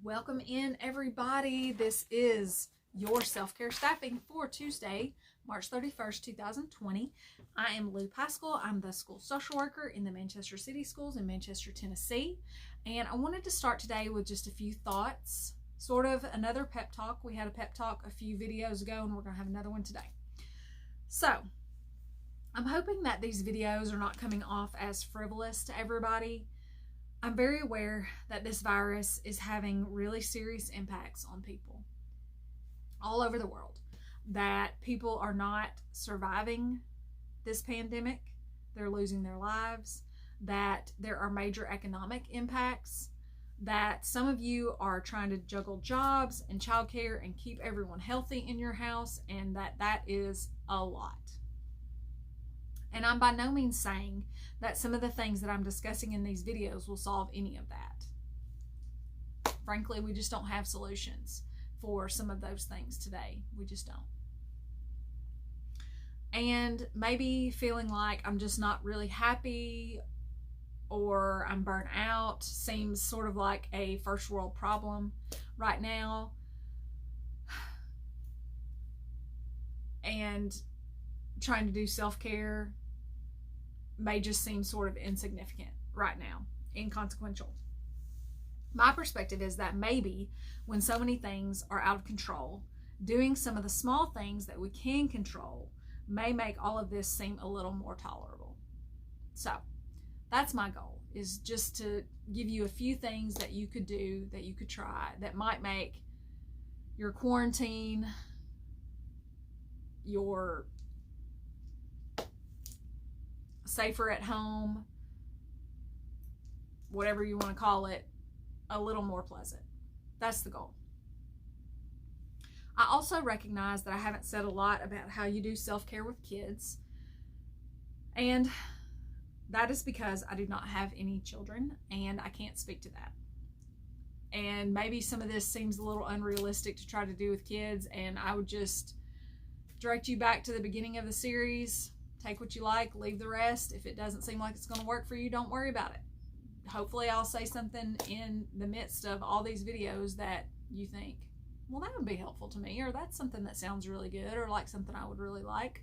Welcome in, everybody. This is your self-care staffing for Tuesday, March 31st, 2020. I am Lou Pascal. I'm the school social worker in the Manchester City Schools in Manchester, Tennessee. And I wanted to start today with just a few thoughts, sort of another pep talk. We had a pep talk a few videos ago, and we're going to have another one today. So, I'm hoping that these videos are not coming off as frivolous to everybody. I'm very aware that this virus is having really serious impacts on people all over the world, that people are not surviving this pandemic, they're losing their lives, that there are major economic impacts, that some of you are trying to juggle jobs and childcare and keep everyone healthy in your house, and that is a lot. And I'm by no means saying that some of the things that I'm discussing in these videos will solve any of that. Frankly, we just don't have solutions for some of those things today. We just don't. And maybe feeling like I'm just not really happy or I'm burnt out seems sort of like a first world problem right now. And trying to do self-care may just seem sort of insignificant right now, inconsequential. My perspective is that maybe when so many things are out of control, doing some of the small things that we can control may make all of this seem a little more tolerable. So that's my goal, is just to give you a few things that you could do, that you could try, that might make your quarantine, your safer at home, whatever you want to call it, a little more pleasant. That's the goal. I also recognize that I haven't said a lot about how you do self-care with kids, and that is because I do not have any children and I can't speak to that. And maybe some of this seems a little unrealistic to try to do with kids, and I would just direct you back to the beginning of the series. Take what you like, leave the rest. If it doesn't seem like it's going to work for you, don't worry about it. Hopefully I'll say something in the midst of all these videos that you think, well, that would be helpful to me, or that's something that sounds really good, or like something I would really like.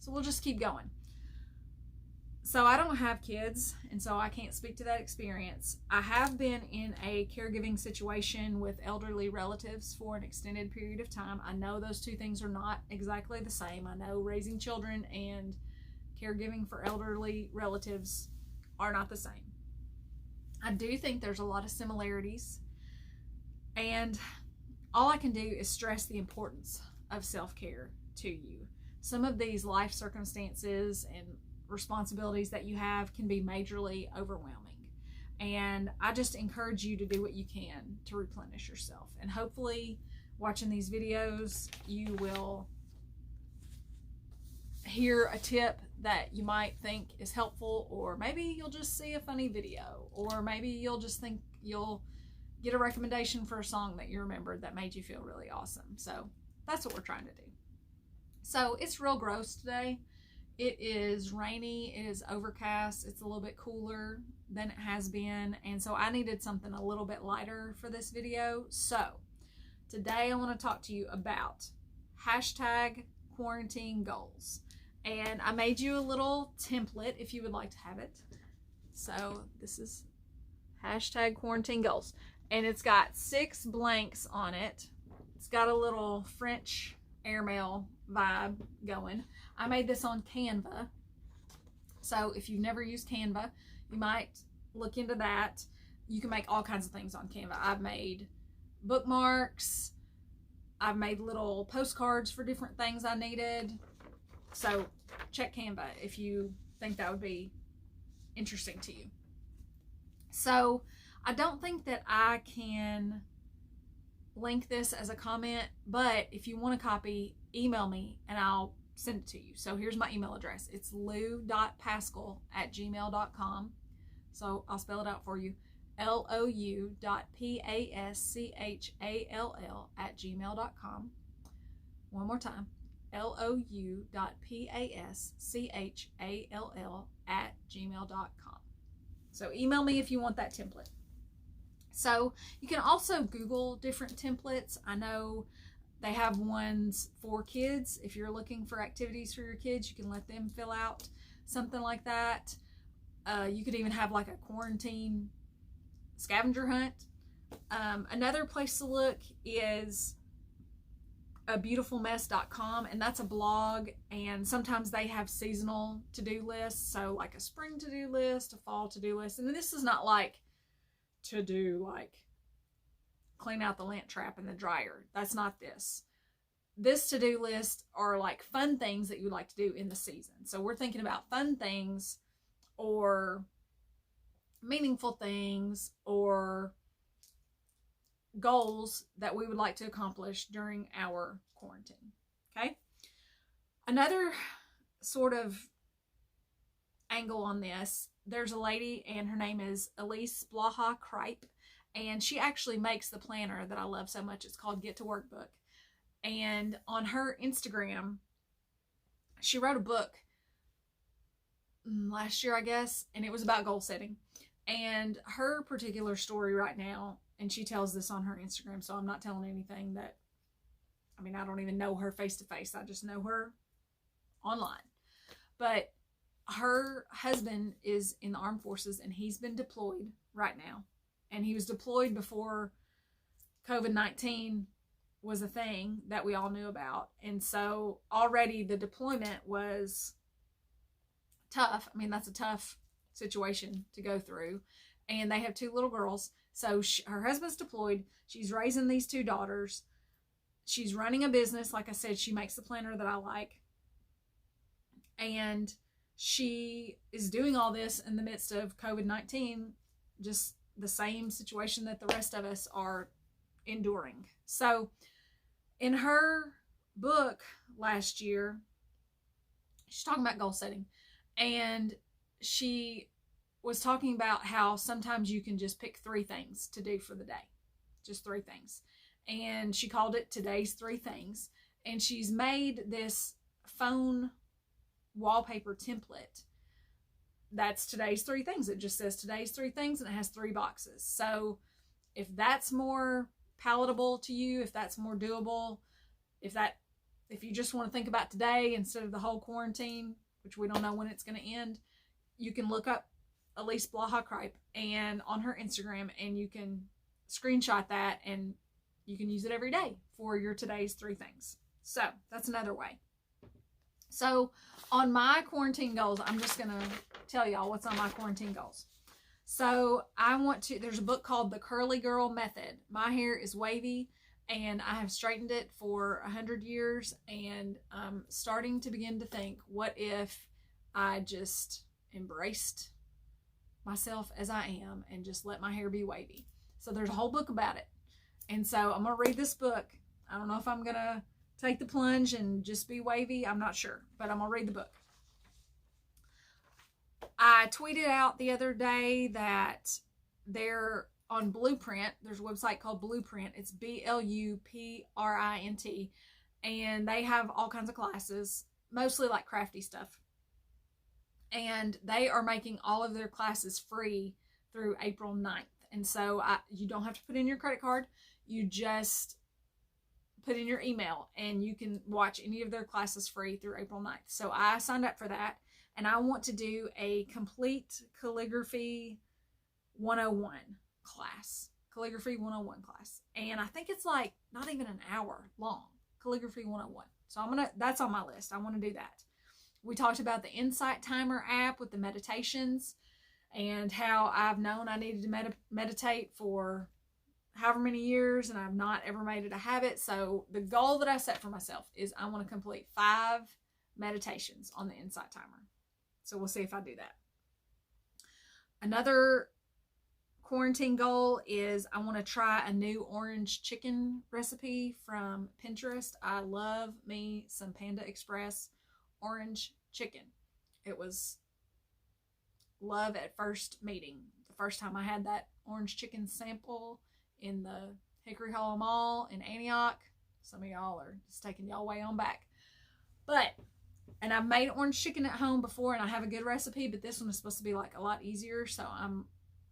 So we'll just keep going. So I don't have kids, and so I can't speak to that experience. I have been in a caregiving situation with elderly relatives for an extended period of time. I know those two things are not exactly the same. I know raising children and caregiving for elderly relatives are not the same. I do think there's a lot of similarities, and all I can do is stress the importance of self-care to you. Some of these life circumstances and responsibilities that you have can be majorly overwhelming, and I just encourage you to do what you can to replenish yourself. And hopefully watching these videos you will hear a tip that you might think is helpful, or maybe you'll just see a funny video, or maybe you'll just think you'll get a recommendation for a song that you remembered that made you feel really awesome. So that's what we're trying to do. So it's real gross today. It is rainy, it is overcast, it's a little bit cooler than it has been, and so I needed something a little bit lighter for this video. So today I want to talk to you about hashtag quarantine goals. And I made you a little template if you would like to have it. So this is hashtag quarantine goals, and it's got 6 blanks on it. It's got a little French airmail vibe going. I made this on Canva. So if you've never used Canva, you might look into that. You can make all kinds of things on Canva. I've made bookmarks. I've made little postcards for different things I needed. So check Canva if you think that would be interesting to you. So I don't think that I can link this as a comment, but if you want a copy, email me and I'll send it to you. So here's my email address. It's lou.pascal@gmail.com. So I'll spell it out for you. lou.paschall@gmail.com. One more time. lou.paschall@gmail.com. So email me if you want that template. So you can also Google different templates. I know they have ones for kids. If you're looking for activities for your kids, you can let them fill out something like that. You could even have like a quarantine scavenger hunt. Another place to look is beautifulmess.com, and that's a blog, and sometimes they have seasonal to-do lists, so like a spring to-do list, a fall to-do list. And this is not like to do like clean out the lint trap in the dryer. That's not this. This to-do list are like fun things that you like to do in the season. So we're thinking about fun things or meaningful things or goals that we would like to accomplish during our quarantine. Okay. Another sort of angle on this, there's a lady and her name is Elise Blaha Kripe, and she actually makes the planner that I love so much. It's called Get to Work Book. And on her Instagram, she wrote a book last year, I guess, and it was about goal setting. And her particular story right now, and she tells this on her Instagram, so I'm not telling anything that, I mean, I don't even know her face to face. I just know her online. But her husband is in the armed forces, and he's been deployed right now. And he was deployed before COVID-19 was a thing that we all knew about. And so already the deployment was tough. I mean, that's a tough situation to go through. And they have 2 little girls. So her husband's deployed. She's raising these 2 daughters. She's running a business. Like I said, she makes the planner that I like. And she is doing all this in the midst of COVID-19, just the same situation that the rest of us are enduring. So in her book last year, she's talking about goal setting, and she was talking about how sometimes you can just pick 3 things to do for the day, just 3 things. And she called it Today's 3 Things. And she's made this phone wallpaper template that's Today's 3 Things. It just says Today's 3 Things, and it has 3 boxes. So if that's more palatable to you, if that's more doable, if you just want to think about today instead of the whole quarantine, which we don't know when it's going to end, you can look up Elise Blaha Kripe and on her Instagram, and you can screenshot that and you can use it every day for your Today's 3 Things. So that's another way. So on my quarantine goals, I'm just going to tell y'all what's on my quarantine goals. So there's a book called The Curly Girl Method. My hair is wavy and I have straightened it for 100 years, and I'm starting to begin to think, what if I just embraced myself as I am and just let my hair be wavy? So there's a whole book about it. And so I'm going to read this book. I don't know if I'm going to take the plunge and just be wavy. I'm not sure, but I'm going to read the book. I tweeted out the other day that they're on Blueprint. There's a website called Blueprint. It's BLUPRINT. And they have all kinds of classes, mostly like crafty stuff. And they are making all of their classes free through April 9th. And so you don't have to put in your credit card. You just put in your email and you can watch any of their classes free through April 9th. So I signed up for that, and I want to do a complete calligraphy 101 class. Calligraphy 101 class. And I think it's like not even an hour long. Calligraphy 101. So that's on my list. I want to do that. We talked about the Insight Timer app with the meditations and how I've known I needed to meditate for however many years, and I've not ever made it a habit. So the goal that I set for myself is I want to complete 5 meditations on the Insight Timer. So we'll see if I do that. Another quarantine goal is I want to try a new orange chicken recipe from Pinterest. I love me some Panda Express orange chicken. It was love at first meeting. The first time I had that orange chicken sample in the Hickory Hollow Mall in Antioch. Some of y'all are just taking y'all way on back. And I've made orange chicken at home before, and I have a good recipe, but this one is supposed to be like a lot easier. So I'm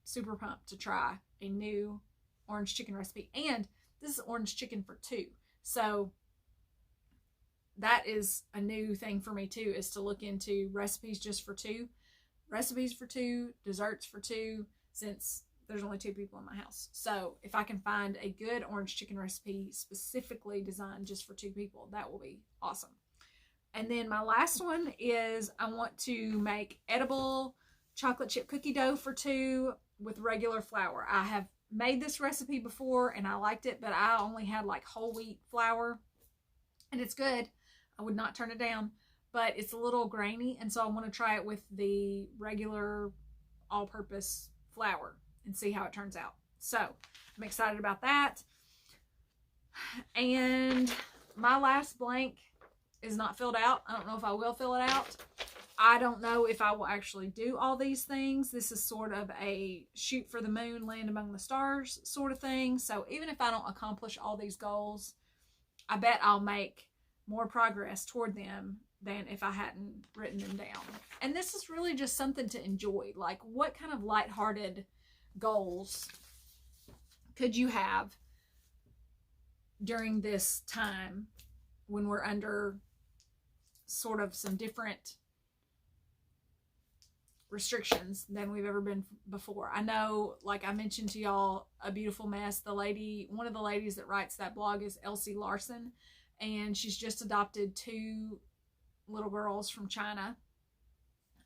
super pumped to try a new orange chicken recipe. And this is orange chicken for 2. So that is a new thing for me too, is to look into recipes just for 2. Recipes for 2, desserts for 2, since there's only 2 people in my house. So if I can find a good orange chicken recipe specifically designed just for 2 people, that will be awesome. And then my last one is I want to make edible chocolate chip cookie dough for 2 with regular flour. I have made this recipe before and I liked it, but I only had like whole wheat flour, and it's good. I would not turn it down, but it's a little grainy, and so I want to try it with the regular all-purpose flour and see how it turns out. So I'm excited about that. And my last blank is not filled out. I don't know if I will fill it out. I don't know if I will actually do all these things. This is sort of a shoot for the moon, land among the stars sort of thing. So even if I don't accomplish all these goals, I bet I'll make more progress toward them than if I hadn't written them down. And this is really just something to enjoy. Like, what kind of lighthearted goals could you have during this time when we're under sort of some different restrictions than we've ever been before? I know, like I mentioned to y'all, A Beautiful Mess, the lady, one of the ladies that writes that blog is Elsie Larson, and she's just adopted 2 little girls from China,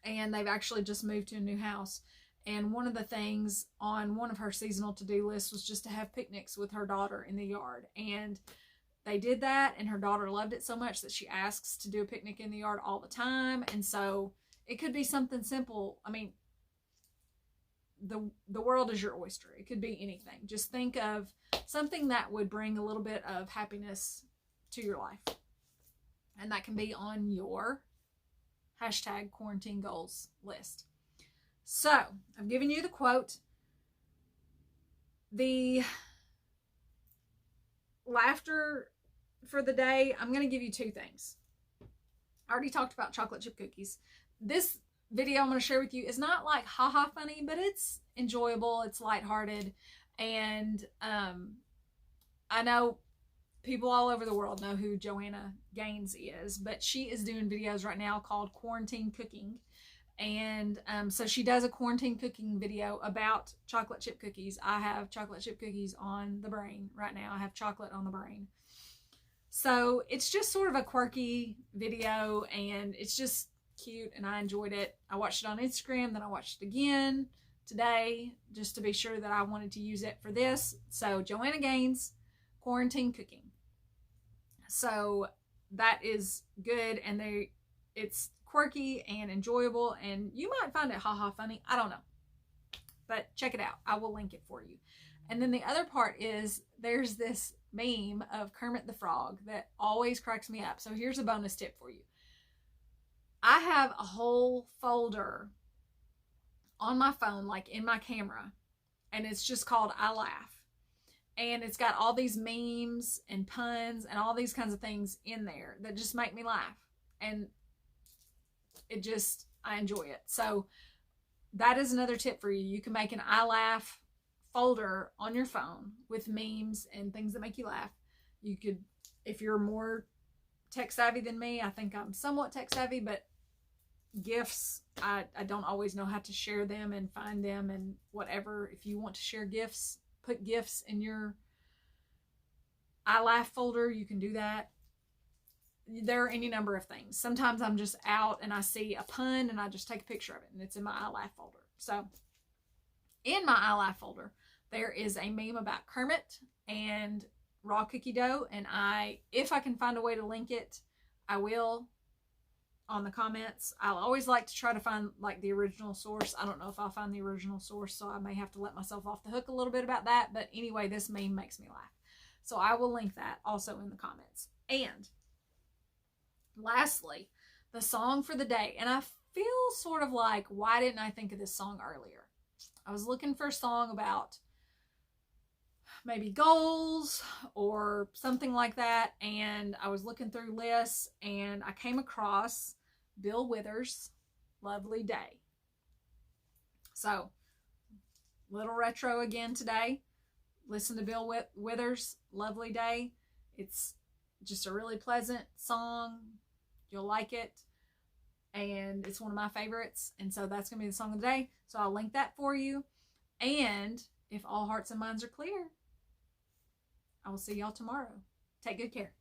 and they've actually just moved to a new house. And one of the things on one of her seasonal to-do lists was just to have picnics with her daughter in the yard. And they did that, and her daughter loved it so much that she asks to do a picnic in the yard all the time. And so it could be something simple. I mean, the world is your oyster. It could be anything. Just think of something that would bring a little bit of happiness to your life. And that can be on your hashtag quarantine goals list. So I've given you the quote. The laughter for the day, I'm going to give you 2 things. I already talked about chocolate chip cookies. This video I'm going to share with you is not like haha funny, but it's enjoyable, it's lighthearted, and I know people all over the world know who Joanna Gaines is, but she is doing videos right now called Quarantine Cooking. And so she does a quarantine cooking video about chocolate chip cookies. I have chocolate chip cookies on the brain right now. I have chocolate on the brain. So it's just sort of a quirky video, and it's just cute, and I enjoyed it. I watched it on Instagram, then I watched it again today just to be sure that I wanted to use it for this. So Joanna Gaines, Quarantine Cooking. So that is good, and it's quirky and enjoyable, and you might find it haha funny. I don't know, but check it out. I will link it for you. And then the other part is there's this meme of Kermit the Frog that always cracks me up. So here's a bonus tip for you. I have a whole folder on my phone, like in my camera, and it's just called I Laugh. And it's got all these memes and puns and all these kinds of things in there that just make me laugh. And I enjoy it. So that is another tip for you. You can make an I Laugh folder on your phone with memes and things that make you laugh. You could, if you're more tech savvy than me, I think I'm somewhat tech savvy, but GIFs, I don't always know how to share them and find them and whatever. If you want to share GIFs, put GIFs in your I Laugh folder, you can do that. There are any number of things. Sometimes I'm just out and I see a pun and I just take a picture of it, and it's in my I Laugh folder. So in my I Laugh folder, there is a meme about Kermit and raw cookie dough, and if I can find a way to link it, I will on the comments. I'll always like to try to find like the original source. I don't know if I'll find the original source, so I may have to let myself off the hook a little bit about that. But anyway, this meme makes me laugh. So I will link that also in the comments. And lastly, the song for the day. And I feel sort of like, why didn't I think of this song earlier? I was looking for a song about maybe goals or something like that, and I was looking through lists, and I came across Bill Withers' Lovely Day. So, little retro again today. listen to Bill Withers, Lovely Day. It's just a really pleasant song. You'll like it. And it's one of my favorites. And so that's going to be the song of the day. So I'll link that for you. And if all hearts and minds are clear, I will see y'all tomorrow. Take good care.